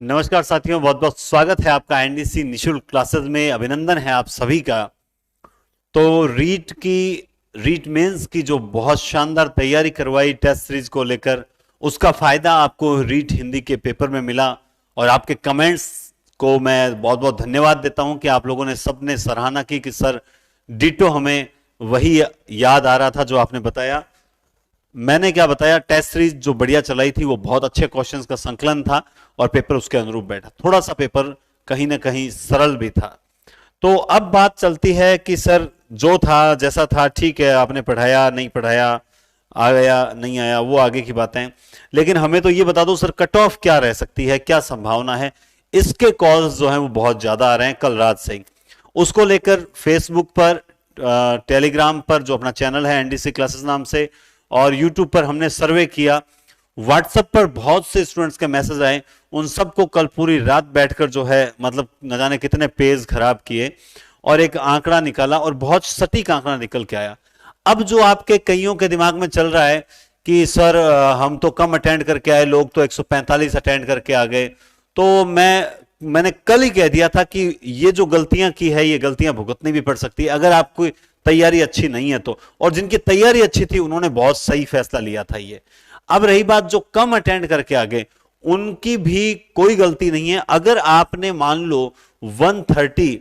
नमस्कार साथियों, बहुत बहुत स्वागत है आपका एनडीसी निशुल्क क्लासेस में। अभिनंदन है आप सभी का। तो रीट मेंस की जो बहुत शानदार तैयारी करवाई टेस्ट सीरीज को लेकर, उसका फायदा आपको रीट हिंदी के पेपर में मिला। और आपके कमेंट्स को मैं बहुत बहुत धन्यवाद देता हूं कि आप लोगों ने सबने सराहना की कि सर डिटो हमें वही याद आ रहा था जो आपने बताया। मैंने क्या बताया, टेस्ट सीरीज जो बढ़िया चलाई थी वो बहुत अच्छे क्वेश्चंस का संकलन था और पेपर उसके अनुरूप बैठा। थोड़ा सा पेपर कहीं ना कहीं सरल भी था। तो अब बात चलती है कि सर जो था जैसा था ठीक है, आपने पढ़ाया नहीं पढ़ाया, आ गया नहीं आया, वो आगे की बातें। लेकिन हमें तो ये बता दो सर, कट ऑफ क्या रह सकती है, क्या संभावना है। इसके कॉल्स जो हैं वो बहुत ज्यादा आ रहे हैं कल रात से ही। उसको लेकर फेसबुक पर, टेलीग्राम पर जो अपना चैनल है एनडीसी क्लासेस नाम से, और यूट्यूब पर हमने सर्वे किया। व्हाट्सएप पर बहुत से स्टूडेंट्स के मैसेज आए, उन सबको कल पूरी रात बैठकर जो है मतलब न जाने कितने पेज खराब किए और एक आंकड़ा निकाला, और बहुत सटीक आंकड़ा निकल के आया। अब जो आपके कईयों के दिमाग में चल रहा है कि सर हम तो कम अटेंड करके आए, लोग तो 145 अटेंड करके आ गए। तो मैंने कल ही कह दिया था कि ये जो गलतियां की है, ये गलतियां भुगतनी भी पड़ सकती है अगर आपको तैयारी अच्छी नहीं है तो। और जिनकी तैयारी अच्छी थी उन्होंने बहुत सही फैसला लिया था ये। अब रही बात जो कम अटेंड करके आ गए, उनकी भी कोई गलती नहीं है। अगर आपने मान लो 130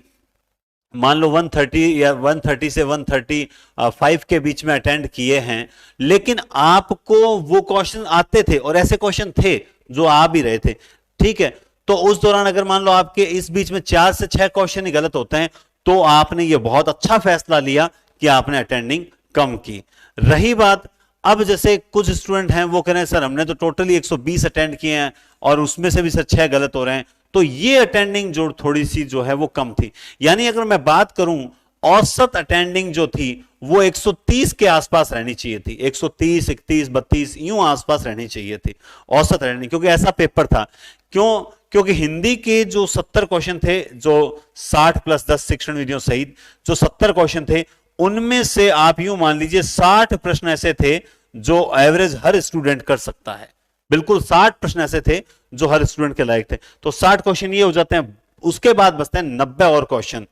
या 130 से 135 के बीच में अटेंड किए हैं, लेकिन आपको वो क्वेश्चन आते थे और ऐसे क्वेश्चन थे जो आ भी रहे थे, ठीक है। तो उस दौरान अगर मान लो आपके इस बीच में 4 से 6 क्वेश्चन ही गलत होते हैं, तो आपने ये बहुत अच्छा फैसला लिया कि आपने अटेंडिंग कम की। रही बात, अब जैसे कुछ स्टूडेंट हैं वो कह रहे हैं सर हमने तो टोटली 120 अटेंड किए हैं और उसमें से भी सर 6 गलत हो रहे हैं, तो ये अटेंडिंग जो थोड़ी सी जो है वो कम थी। यानी अगर मैं बात करूं, औसत अटेंडिंग जो थी वो 130 के आसपास रहनी चाहिए थी। 130, 31, 32 यूं आसपास रहनी चाहिए थी औसत अटेंडिंग, क्योंकि ऐसा पेपर था। क्यों? क्योंकि हिंदी के जो 70 क्वेश्चन थे, जो 60 प्लस 10 शिक्षण विधियों सहित जो 70 क्वेश्चन थे, उनमें से आप यूं मान लीजिए 60 प्रश्न ऐसे थे जो एवरेज हर स्टूडेंट कर सकता है। बिल्कुल 60 प्रश्न ऐसे थे जो हर स्टूडेंट के लायक थे। तो 60 क्वेश्चन ये हो जाते हैं। उसके बाद बचते हैं 90 और क्वेश्चन,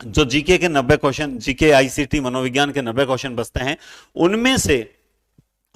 जो जीके के 90 क्वेश्चन, जीके आईसीटी मनोविज्ञान के 90 क्वेश्चन बचते हैं। उनमें से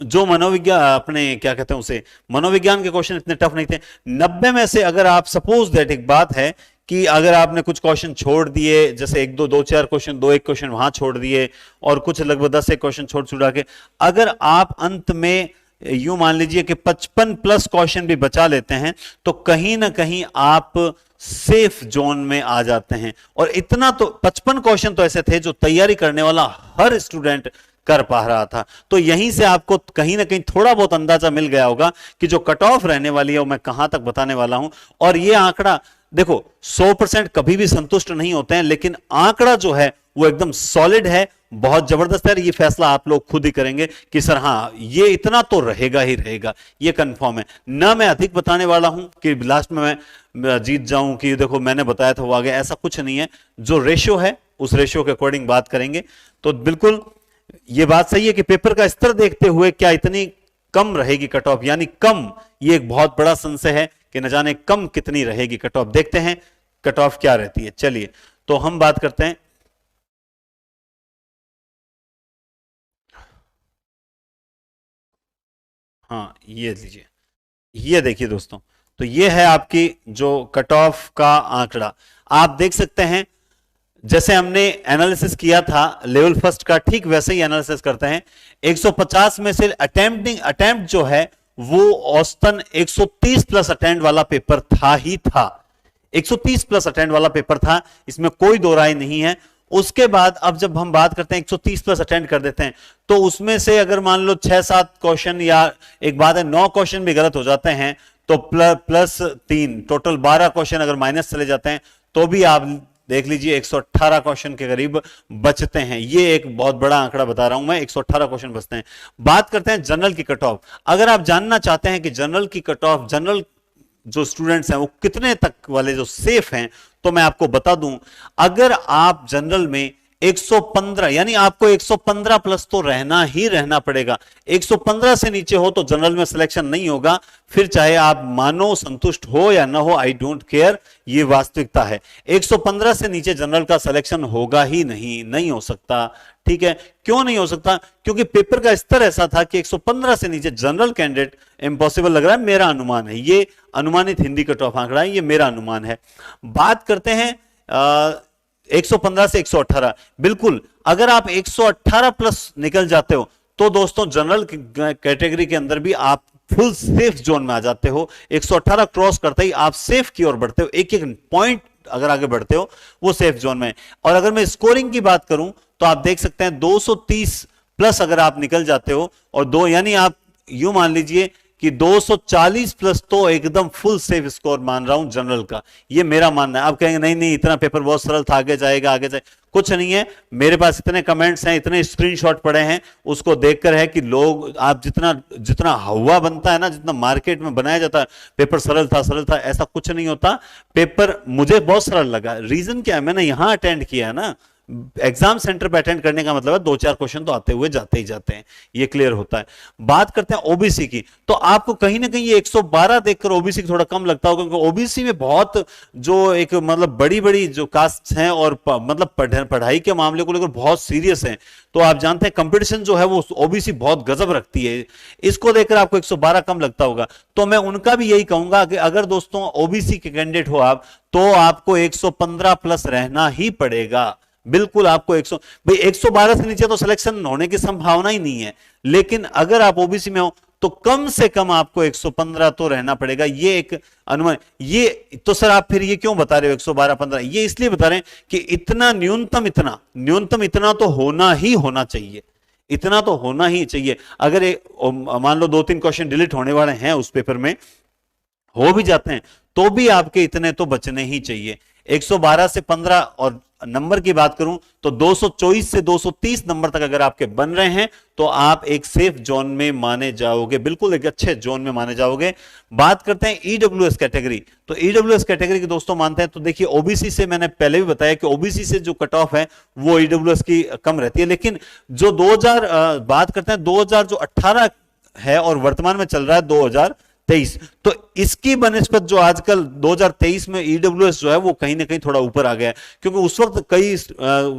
जो मनोविज्ञान, अपने क्या कहते हैं उसे, मनोविज्ञान के क्वेश्चन इतने टफ नहीं थे। 90 में से अगर आप सपोज दैट, एक बात है कि अगर आपने कुछ क्वेश्चन छोड़ दिए, जैसे एक दो दो चार क्वेश्चन, दो एक क्वेश्चन वहां छोड़ दिए और कुछ लगभग 10 एक क्वेश्चन छोड़ छुड़ा के, अगर आप अंत में यूं मान लीजिए कि 55 प्लस क्वेश्चन भी बचा लेते हैं, तो कहीं ना कहीं आप सेफ जोन में आ जाते हैं। और इतना तो 55 क्वेश्चन तो ऐसे थे जो तैयारी करने वाला हर स्टूडेंट कर पा रहा था। तो यहीं से आपको कहीं ना कहीं थोड़ा बहुत अंदाजा मिल गया होगा कि जो कट ऑफ रहने वाली है वो मैं कहां तक बताने वाला हूं। और ये आंकड़ा देखो, 100% कभी भी संतुष्ट नहीं होते हैं, लेकिन आंकड़ा जो है वो एकदम सॉलिड है, बहुत जबरदस्त है। ये फैसला आप लोग खुद ही करेंगे कि सर हाँ ये इतना तो रहेगा ही रहेगा, ये कंफर्म है ना। मैं अधिक बताने वाला हूं कि लास्ट में मैं जीत जाऊं कि देखो मैंने बताया था वो आ गया, ऐसा कुछ नहीं है। जो रेशियो है उस रेशियो के अकॉर्डिंग बात करेंगे। तो बिल्कुल ये बात सही है कि पेपर का स्तर देखते हुए क्या इतनी कम रहेगी कट ऑफ, यानी कम, ये एक बहुत बड़ा संशय है कि न जाने कम कितनी रहेगी कट ऑफ। देखते हैं कट ऑफ क्या रहती है। चलिए तो हम बात करते हैं। हाँ ये लीजिए, ये देखिए दोस्तों, तो ये है आपकी जो कट ऑफ का आंकड़ा। आप देख सकते हैं जैसे हमने एनालिसिस किया था लेवल फर्स्ट का, ठीक वैसे ही एनालिसिस करते हैं। 150 में से अटेम्प्ट जो है वो औसतन 130 प्लस अटेंड वाला पेपर था ही था। 130 प्लस अटेंड वाला पेपर था, इसमें कोई दो राय नहीं है। उसके बाद अब जब हम बात करते हैं 130 प्लस अटेंड कर देते हैं, तो उसमें से अगर मान लो 6-7 क्वेश्चन, या एक बात है 9 क्वेश्चन भी गलत हो जाते हैं, तो प्लस 3 टोटल 12 क्वेश्चन अगर माइनस चले जाते हैं, तो भी आप देख लीजिए 118 क्वेश्चन के करीब बचते हैं। ये एक बहुत बड़ा आंकड़ा बता रहा हूं मैं, 118 क्वेश्चन बचते हैं। बात करते हैं जनरल की कट ऑफ। अगर आप जानना चाहते हैं कि जनरल की कट ऑफ, जनरल जो स्टूडेंट्स हैं वो कितने तक वाले जो सेफ हैं, तो मैं आपको बता दूं, अगर आप जनरल में 115, यानी आपको 115 प्लस तो रहना ही रहना पड़ेगा। 115 से नीचे हो तो जनरल में सिलेक्शन नहीं होगा, फिर चाहे आप मानो संतुष्ट हो या ना हो, आई डोंट केयर, ये वास्तविकता है। 115 से नीचे जनरल का सिलेक्शन होगा ही नहीं, नहीं हो सकता। ठीक है, क्यों नहीं हो सकता? क्योंकि पेपर का स्तर ऐसा था कि 115 से नीचे जनरल कैंडिडेट इम्पॉसिबल लग रहा है, मेरा अनुमान है, ये अनुमानित हिंदी कट ऑफ आंकड़ा है, ये मेरा अनुमान है। बात करते हैं 115 से 118, बिल्कुल अगर आप 118 प्लस निकल जाते हो तो दोस्तों जनरल कैटेगरी के अंदर भी आप फुल सेफ जोन में आ जाते हो। 118 क्रॉस करते ही आप सेफ की ओर बढ़ते हो, एक एक पॉइंट अगर आगे बढ़ते हो वो सेफ जोन में। और अगर मैं स्कोरिंग की बात करूं तो आप देख सकते हैं 230 प्लस अगर आप निकल जाते हो, और दो यानी आप यूं मान लीजिए कि 240 प्लस तो एकदम फुल सेफ स्कोर मान रहा हूं जनरल का, ये मेरा मानना है। आप कहेंगे नहीं नहीं इतना पेपर बहुत सरल था, आगे जाएगा आगे जाए, कुछ नहीं है। मेरे पास इतने कमेंट्स हैं, इतने स्क्रीनशॉट पड़े हैं, उसको देखकर है कि लोग, आप जितना जितना हवा बनता है ना, जितना मार्केट में बनाया जाता है पेपर सरल था, ऐसा कुछ नहीं होता। पेपर मुझे बहुत सरल लगा, रीजन क्या है, मैंने यहां अटेंड किया है ना, एग्जाम सेंटर पे अटेंड करने का मतलब है 2-4 क्वेश्चन तो आते हुए जाते ही जाते हैं, ये क्लियर होता है। बात करते हैं ओबीसी की, तो आपको कहीं ना कहीं ये 112 देखकर ओबीसी थोड़ा कम लगता होगा, क्योंकि ओबीसी में बहुत जो एक मतलब बड़ी बड़ी जो कास्ट हैं और मतलब पढ़ाई के मामले को लेकर बहुत सीरियस हैं, तो आप जानते हैं कंपटीशन जो है वो ओबीसी बहुत गजब रखती है, इसको देखकर आपको 112 कम लगता होगा। तो मैं उनका भी यही कहूंगा कि अगर दोस्तों ओबीसी के कैंडिडेट हो आप, तो आपको 115 प्लस रहना ही पड़ेगा। बिल्कुल आपको 112 से नीचे तो सिलेक्शन होने की संभावना ही नहीं है, लेकिन अगर आप ओबीसी में हो तो कम से कम आपको 115 तो रहना पड़ेगा, ये एक अनुमान। ये तो सर आप फिर ये क्यों बता रहे हो 112-15? ये इसलिए बता रहे हैं कि इतना न्यूनतम इतना तो होना ही होना चाहिए, इतना तो होना ही चाहिए। अगर मान लो 2-3 क्वेश्चन डिलीट होने वाले हैं उस पेपर में, हो भी जाते हैं, तो भी आपके इतने तो बचने ही चाहिए। 112 से 15, और नंबर की बात करूं तो 224 से 230 नंबर तक अगर आपके बन रहे हैं तो आप एक सेफ जोन में माने जाओगे, बिल्कुल एक अच्छे जोन में माने जाओगे। बात करते हैं ईडब्ल्यूएस कैटेगरी, तो ईडब्ल्यूएस कैटेगरी के दोस्तों मानते हैं, तो देखिए ओबीसी से मैंने पहले भी बताया कि ओबीसी से जो कट ऑफ है वो ईडब्ल्यूएस की कम रहती है, लेकिन जो 2000 बात करते हैं 2000 जो 18 है और वर्तमान में चल रहा है 2023, तो इसकी बनिस्बत जो आजकल 2023 में ईडब्ल्यूएस जो है वो कहीं ना कहीं थोड़ा ऊपर आ गया है, क्योंकि उस वक्त कई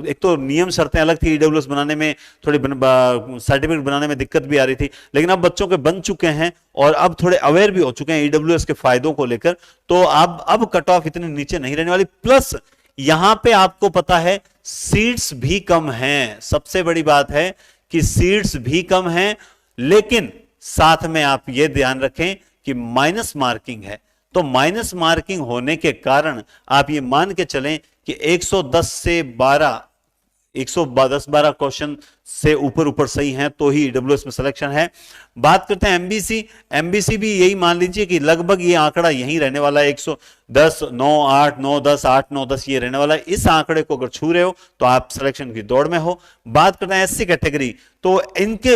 एक तो नियम शर्तें अलग थी, ईडब्ल्यूएस बनाने में थोड़ी सर्टिफिकेट बनाने में दिक्कत भी आ रही थी, लेकिन अब बच्चों के बन चुके हैं और अब थोड़े अवेयर भी हो चुके हैं ईडब्ल्यूएस के फायदों को लेकर, तो अब कट ऑफ इतनी नीचे नहीं रहने वाली। प्लस यहां पे आपको पता है सीट्स भी कम हैं, सबसे बड़ी बात है कि सीट्स भी कम हैं, लेकिन साथ में आप ये ध्यान रखें कि माइनस मार्किंग है, तो माइनस मार्किंग होने के कारण आप ये मान के चलें कि 110 से 110-12 क्वेश्चन से ऊपर सही हैं तो ही ईडब्ल्यूएस में सिलेक्शन है। बात करते हैं एमबीसी भी यही मान लीजिए कि लगभग ये आंकड़ा यही रहने वाला है, 110, 9, 8, 9, 10, 8, 9, 10 ये रहने वाला है। इस आंकड़े को अगर छू रहे हो तो आप सिलेक्शन की दौड़ में हो। बात करते हैं एससी कैटेगरी, तो इनके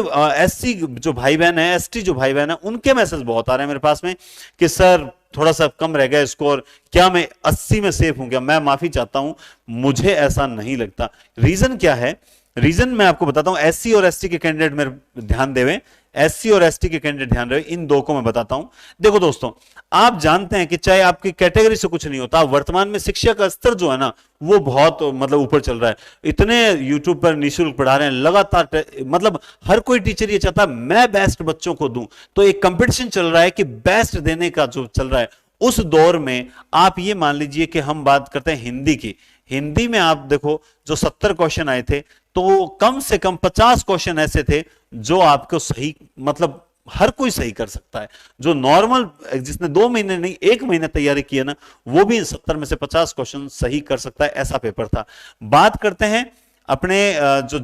एससी जो भाई बहन है, एसटी जो भाई बहन है, उनके मैसेज बहुत आ रहे हैं मेरे पास में कि सर थोड़ा सा कम रह गया स्कोर, क्या मैं 80 में सेफ हूं क्या? मैं माफी चाहता हूं, मुझे ऐसा नहीं लगता। रीजन क्या है? रीजन मैं आपको बताता हूं। एससी और एसटी के कैंडिडेट मेरे ध्यान देवें, एससी और एसटी के कैंडिडेट ध्यान रहे, इन दो को मैं बताता हूं। देखो दोस्तों, आप जानते हैं कि चाहे आपकी कैटेगरी से कुछ नहीं होता, वर्तमान में शिक्षा का स्तर जो है ना वो बहुत मतलब ऊपर चल रहा है। इतने यूट्यूब पर निःशुल्क पढ़ा रहे हैं लगातार, मतलब हर कोई टीचर ये चाहता है मैं बेस्ट बच्चों को दूं, तो एक कंपटीशन चल रहा है कि बेस्ट देने का जो चल रहा है। उस दौर में आप ये मान लीजिए कि हम बात करते हैं हिंदी की, हिंदी में आप देखो जो 70 क्वेश्चन आए थे, तो कम से कम 50 क्वेश्चन ऐसे थे जो आपको सही, मतलब हर कोई सही कर सकता है। जो नॉर्मल जिसने 2 महीने नहीं 1 महीने तैयारी की है ना, वो भी 70 में से 50 क्वेश्चन सही कर सकता है, ऐसा पेपर था। बात करते हैं अपने जो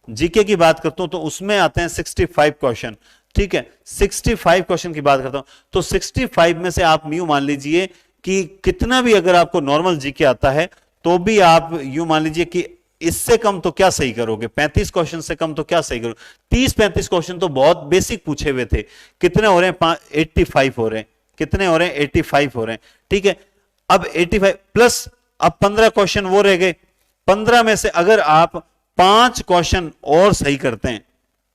जीके की बात करता हूं तो उसमें आते हैं 65 क्वेश्चन, ठीक है। 65 क्वेश्चन की बात करता हूं तो 65 में से आप यूं मान लीजिए कि कितना भी अगर आपको नॉर्मल जीके आता है तो भी आप यूं मान लीजिए कि इससे कम तो क्या सही करोगे, 35 क्वेश्चन से कम तो क्या सही करोगे। 30-35 क्वेश्चन तो बहुत बेसिक पूछे हुए थे, कितने हो रहे हैं? 85 हो रहे हैं। कितने हो रहे हैं? 85 हो रहे हैं, ठीक है। अब 85 प्लस अब 15 क्वेश्चन वो रह गए, 15 में से अगर आप 5 क्वेश्चन और सही करते हैं,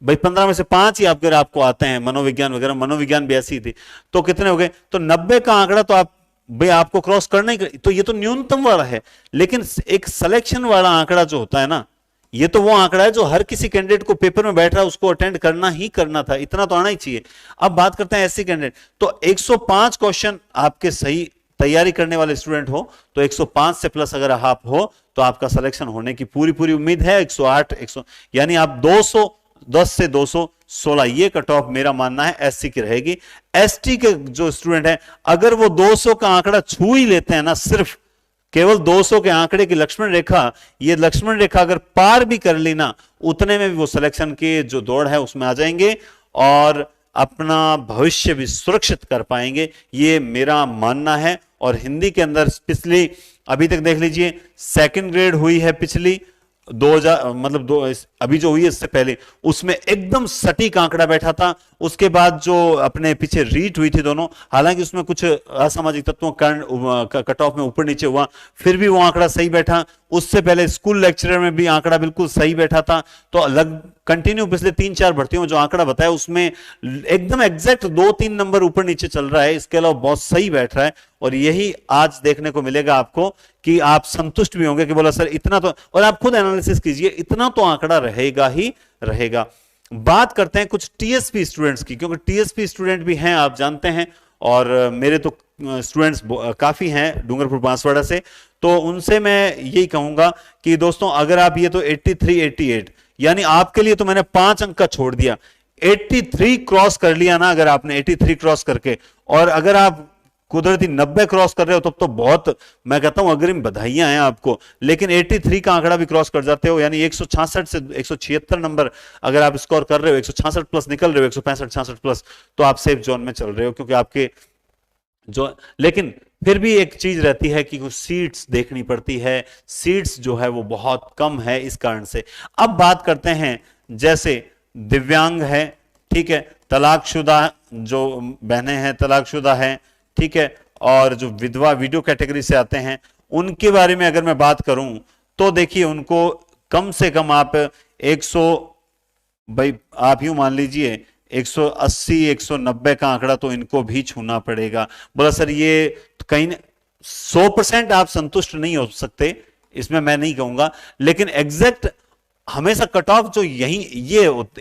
भाई 15 में से 5 ही अगर आपको आते हैं, मनोविज्ञान वगैरह, मनोविज्ञान भी ऐसी थी, तो कितने हो गए? तो 90 का आंकड़ा तो आप भाई आपको क्रॉस करना ही तो ये तो न्यूनतम वाला है। लेकिन एक सिलेक्शन वाला आंकड़ा जो होता है ना, ये तो वो आंकड़ा है जो हर किसी कैंडिडेट को पेपर में बैठ रहा है उसको अटेंड करना ही करना था, इतना तो आना ही चाहिए। अब बात करते हैं एससी कैंडिडेट, तो 105 क्वेश्चन आपके सही तैयारी करने वाले स्टूडेंट हो, तो 105 से प्लस अगर आप हो तो आपका सिलेक्शन होने की पूरी पूरी उम्मीद है। 108 100 यानी आप 210 से 216 ये कट ऑफ मेरा मानना है एससी की रहेगी। एसटी के जो स्टूडेंट है अगर वो 200 का आंकड़ा छू ही लेते हैं ना, सिर्फ केवल 200 के आंकड़े की लक्ष्मण रेखा, ये लक्ष्मण रेखा अगर पार भी कर ली ना, उतने में भी वो सिलेक्शन की जो दौड़ है उसमें आ जाएंगे और अपना भविष्य भी सुरक्षित कर पाएंगे, ये मेरा मानना है। और हिंदी के अंदर पिछली अभी तक देख लीजिए, सेकंड ग्रेड हुई है पिछली 2000 मतलब अभी जो हुई है इससे पहले, उसमें एकदम सटीक आंकड़ा बैठा था। उसके बाद जो अपने पीछे रीट हुई थी दोनों, हालांकि उसमें कुछ असामाजिक तत्वों कारण कट ऑफ में ऊपर नीचे हुआ, फिर भी वो आंकड़ा सही बैठा। उससे पहले स्कूल लेक्चरर में भी आंकड़ा बिल्कुल सही बैठा था। तो अलग कंटिन्यू पिछले 3-4 भर्तियों में जो आंकड़ा बताया उसमें एकदम एग्जैक्ट 2-3 नंबर ऊपर नीचे चल रहा है, इसके अलावा बहुत सही बैठ रहा है। और यही आज देखने को मिलेगा आपको कि आप संतुष्ट भी होंगे कि बोला सर इतना तो, और आप खुद एनालिसिस कीजिए, इतना तो आंकड़ा रहेगा ही रहेगा। बात करते हैं कुछ टीएसपी स्टूडेंट्स की, क्योंकि टीएसपी स्टूडेंट भी हैं आप जानते हैं, और मेरे तो स्टूडेंट्स काफी हैं डूंगरपुर बांसवाड़ा से, तो उनसे मैं यही कहूंगा कि दोस्तों अगर आप ये तो 83 88 यानी आपके लिए तो मैंने 5 अंक का छोड़ दिया, 83 क्रॉस कर लिया ना, अगर आपने 83 क्रॉस करके, और अगर आप कुदरती 90 क्रॉस कर रहे हो तो बहुत, मैं कहता हूं अग्रिम बधाइयां हैं आपको। लेकिन 83 का आंकड़ा भी क्रॉस कर जाते हो, यानी 166 से 176 नंबर अगर आप स्कोर कर रहे हो, 166 प्लस निकल रहे हो, 165 66 प्लस, तो आप सेफ जोन में चल रहे हो, क्योंकि आपके जो, लेकिन फिर भी एक चीज रहती है कि कुछ सीट्स देखनी पड़ती है, सीट्स जो है वो बहुत कम है इस कारण से। अब बात करते हैं जैसे दिव्यांग है, ठीक है, तलाकशुदा जो बहनें हैं तलाकशुदा हैं, ठीक है, और जो विधवा वीडियो कैटेगरी से आते हैं, उनके बारे में अगर मैं बात करूं तो देखिए उनको कम से कम आप 100, भाई आप यूं मान लीजिए 180 190 का आंकड़ा तो इनको भी छूना पड़ेगा। बोला सर ये कहीं 100% आप संतुष्ट नहीं हो सकते, इसमें मैं नहीं कहूंगा, लेकिन एग्जैक्ट हमेशा कट ऑफ जो यही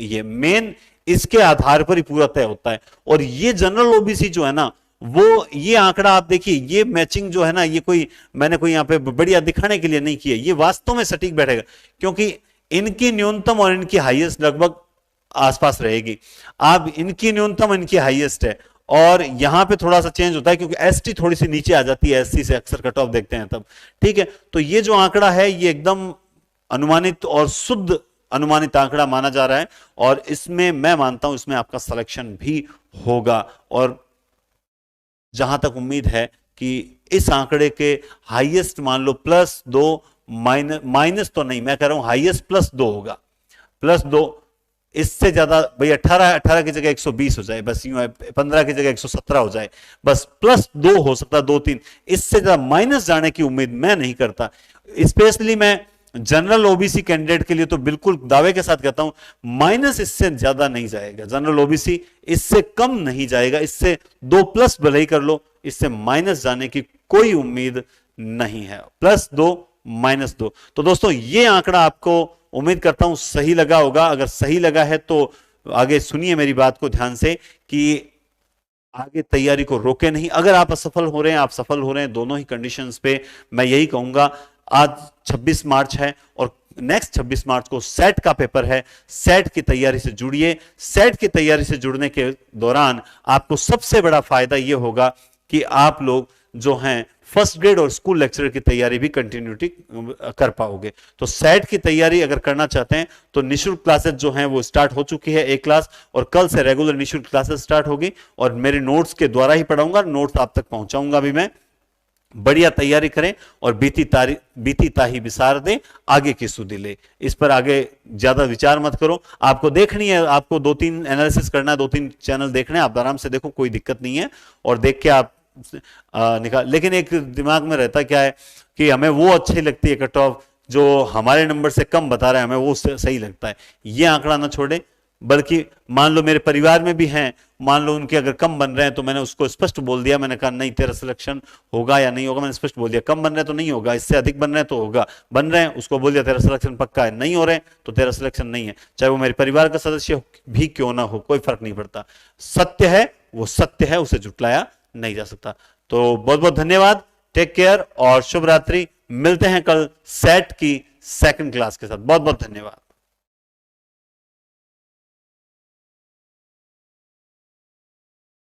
ये मेन इसके आधार पर ही पूरा तय होता है। और ये जनरल ओबीसी जो है ना, वो ये आंकड़ा आप देखिए, ये मैचिंग जो है ना, ये कोई मैंने कोई यहां पे बढ़िया दिखाने के लिए नहीं किया, ये वास्तव में सटीक बैठेगा, क्योंकि इनकी न्यूनतम और इनकी हाईएस्ट लगभग आसपास रहेगी। आप इनकी न्यूनतम इनकी हाईएस्ट है, और यहां पे थोड़ा सा चेंज होता है क्योंकि एसटी थोड़ी सी नीचे आ जाती है, एससी से अक्सर कट ऑफ देखते हैं तब, ठीक है। तो ये जो आंकड़ा है ये एकदम अनुमानित और शुद्ध अनुमानित आंकड़ा माना जा रहा है, और इसमें मैं मानता हूं इसमें आपका सिलेक्शन भी होगा। और जहां तक उम्मीद है कि इस आंकड़े के हाईएस्ट मान लो +2, माइनस तो नहीं, मैं कह रहा हूं हाईएस्ट +2 होगा, +2, इससे ज्यादा भाई 18 की जगह 120 हो जाए, बस यूं है, 15 की जगह 117 हो जाए, बस +2 हो सकता है, 2-3, इससे ज्यादा माइनस जाने की उम्मीद मैं नहीं करता। स्पेशली मैं जनरल ओबीसी कैंडिडेट के लिए तो बिल्कुल दावे के साथ कहता हूं माइनस इससे ज्यादा नहीं जाएगा, जनरल ओबीसी इससे कम नहीं जाएगा, इससे 2+ भले ही कर लो, इससे माइनस जाने की कोई उम्मीद नहीं है, +2 -2। तो दोस्तों ये आंकड़ा आपको उम्मीद करता हूं सही लगा होगा। अगर सही लगा है तो आगे सुनिए मेरी बात को ध्यान से कि आगे तैयारी को रोके नहीं। अगर आप असफल हो रहे हैं, आप सफल हो रहे हैं, दोनों ही कंडीशंस पे मैं यही कहूंगा, आज 26 मार्च है और नेक्स्ट 26 मार्च को सेट का पेपर है, सेट की तैयारी से जुड़िए। सेट की तैयारी से जुड़ने के दौरान आपको सबसे बड़ा फायदा यह होगा कि आप लोग जो हैं फर्स्ट ग्रेड और स्कूल लेक्चरर की तैयारी भी कंटिन्यूटी कर पाओगे। तो सेट की तैयारी अगर करना चाहते हैं तो निःशुल्क क्लासेस जो हैं वो स्टार्ट हो चुकी है, एक क्लास, और कल से रेगुलर निःशुल्क क्लासेस स्टार्ट होगी, और मेरे नोट्स के द्वारा ही पढ़ाऊंगा, नोट्स आप तक पहुंचाऊंगा भी मैं। बढ़िया तैयारी करें और बीती ताही विसार दे, आगे की सुधि ले। इस पर आगे ज्यादा विचार मत करो, आपको देखनी है, आपको 2-3 एनालिसिस करना है, 2-3 चैनल देखने, आप आराम से देखो, कोई दिक्कत नहीं है, और देख के आप निकाल। लेकिन एक दिमाग में रहता क्या है कि हमें वो अच्छी लगती है कट ऑफ जो हमारे नंबर से कम बता रहा है हमें वो सही लगता है। ये आंकड़ा ना छोड़े, बल्कि मान लो मेरे परिवार में भी हैं, मान लो उनके अगर कम बन रहे हैं तो मैंने उसको स्पष्ट बोल दिया, मैंने कहा नहीं तेरा सिलेक्शन होगा या नहीं होगा, मैंने स्पष्ट बोल दिया। कम बन रहे हैं तो नहीं होगा, इससे अधिक बन रहे हैं तो होगा, बन रहे हैं उसको बोल दिया तेरा सिलेक्शन पक्का है, नहीं हो रहे हैं तो तेरा सिलेक्शन नहीं है, चाहे वो मेरे परिवार का सदस्य भी क्यों ना हो, कोई फर्क नहीं पड़ता। सत्य है वो सत्य है, उसे झुटलाया नहीं जा सकता। तो बहुत बहुत धन्यवाद, टेक केयर और शुभ रात्रि। मिलते हैं कल सेट की सेकंड क्लास के साथ। बहुत बहुत धन्यवाद।